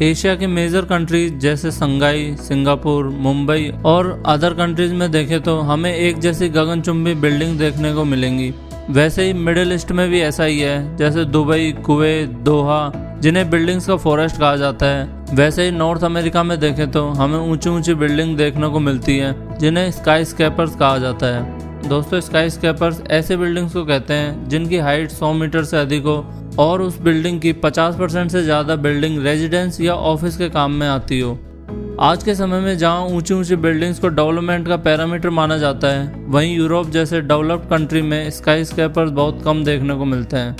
Asia के major countries जैसे संघाई, Singapore, Mumbai और अदर कंट्रीज में देखें तो हमें एक जैसी गगनचुंबी बिल्डिंग देखने को मिलेंगी। वैसे ही मिडिल ईस्ट में भी ऐसा ही है, जैसे दुबई, कुवैत, दोहा, जिन्हें बिल्डिंग्स का फॉरेस्ट कहा जाता है। वैसे ही नॉर्थ अमेरिका में देखें तो हमें ऊंची ऊंची बिल्डिंग देखने को मिलती है, जिन्हें स्काई स्केपर्स कहा जाता है। दोस्तों, स्काई स्केपर्स ऐसे बिल्डिंग्स को कहते हैं जिनकी हाइट 100 मीटर से अधिक हो और उस बिल्डिंग की 50% से ज़्यादा बिल्डिंग रेजिडेंस या ऑफिस के काम में आती हो। आज के समय में जहां ऊंची ऊंची बिल्डिंग्स को डेवलपमेंट का पैरामीटर माना जाता है, वहीं यूरोप जैसे डेवलप्ड कंट्री में स्काई स्केपर्स बहुत कम देखने को मिलते हैं।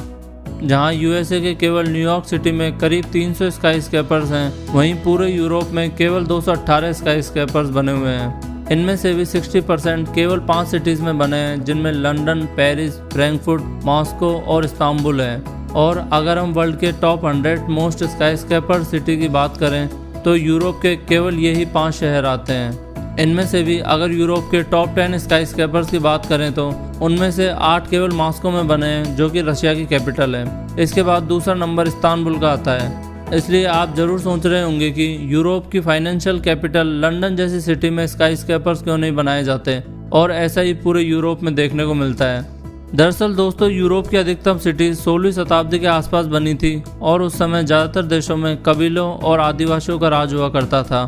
जहां यूएसए के केवल न्यूयॉर्क सिटी में करीब 300 स्काई स्केपर्स हैं, वहीं पूरे यूरोप में केवल 218 स्काई स्केपर्स बने हुए हैं। इनमें से भी 60% केवल 5 सिटीज़ में बने हैं, जिनमें लंदन, पेरिस, फ्रैंकफर्ट, मॉस्को और इस्तांबुल है। और अगर हम वर्ल्ड के top 100 most sky scraper city की बात करें तो यूरोप के केवल यही 5 शहर आते हैं। इनमें से भी अगर यूरोप के टॉप 10 स्काई स्केपर्स की बात करें तो उनमें से 8 केवल मॉस्को में बने हैं, जो कि रशिया की कैपिटल है। इसके बाद दूसरा नंबर इस्तांबुल का आता है। इसलिए आप जरूर सोच रहे होंगे कि यूरोप की फाइनेंशियल कैपिटल लंदन जैसी सिटी में स्काई स्केपर्स क्यों नहीं बनाए जाते, और ऐसा ही पूरे यूरोप में देखने को मिलता है। दरअसल दोस्तों, यूरोप की अधिकतम सिटी 16वीं शताब्दी के आसपास बनी थी और उस समय ज़्यादातर देशों में कबीलों और आदिवासियों का राज हुआ करता था।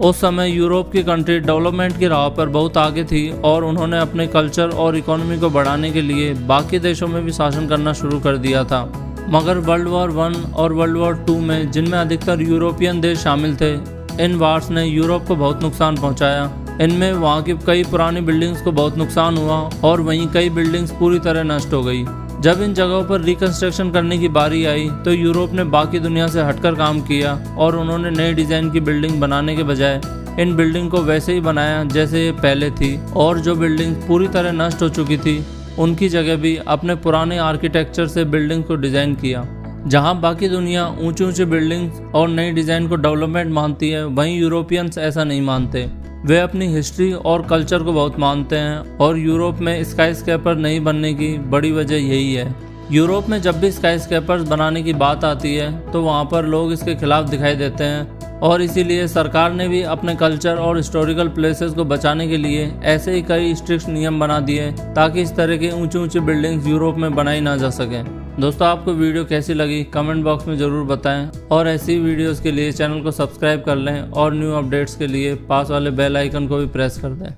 उस समय यूरोप की कंट्री डेवलपमेंट की राह पर बहुत आगे थी और उन्होंने अपने कल्चर और इकोनॉमी को बढ़ाने के लिए बाकी देशों में भी शासन करना शुरू कर दिया था। मगर वर्ल्ड वॉर 1 और वर्ल्ड वॉर 2 में, जिनमें अधिकतर यूरोपियन देश शामिल थे, इन वार्स ने यूरोप को बहुत नुकसान पहुंचाया। इनमें वहाँ की कई पुरानी बिल्डिंग्स को बहुत नुकसान हुआ और वहीं कई बिल्डिंग्स पूरी तरह नष्ट हो गई। जब इन जगहों पर रिकंस्ट्रक्शन करने की बारी आई तो यूरोप ने बाकी दुनिया से हटकर काम किया और उन्होंने नए डिज़ाइन की बिल्डिंग बनाने के बजाय इन बिल्डिंग को वैसे ही बनाया जैसे ये पहले थी, और जो बिल्डिंग पूरी तरह नष्ट हो चुकी थी उनकी जगह भी अपने पुराने आर्किटेक्चर से बिल्डिंग को डिज़ाइन किया। जहां बाकी दुनिया ऊंची ऊंची बिल्डिंग्स और नई डिज़ाइन को डेवलपमेंट मानती है, वहीं यूरोपियंस ऐसा नहीं मानते। वे अपनी हिस्ट्री और कल्चर को बहुत मानते हैं और यूरोप में स्काई स्केपर नहीं बनने की बड़ी वजह यही है। यूरोप में जब भी स्काई स्केपर्स बनाने की बात आती है तो वहाँ पर लोग इसके खिलाफ दिखाई देते हैं, और इसीलिए सरकार ने भी अपने कल्चर और हिस्टोरिकल प्लेसेस को बचाने के लिए ऐसे ही कई स्ट्रिक्ट नियम बना दिए ताकि इस तरह की ऊंची ऊंची बिल्डिंग्स यूरोप में बनाई ना जा सकें। दोस्तों, आपको वीडियो कैसी लगी कमेंट बॉक्स में ज़रूर बताएं, और ऐसी वीडियोस के लिए चैनल को सब्सक्राइब कर लें और न्यू अपडेट्स के लिए पास वाले बेल आइकन को भी प्रेस कर दें।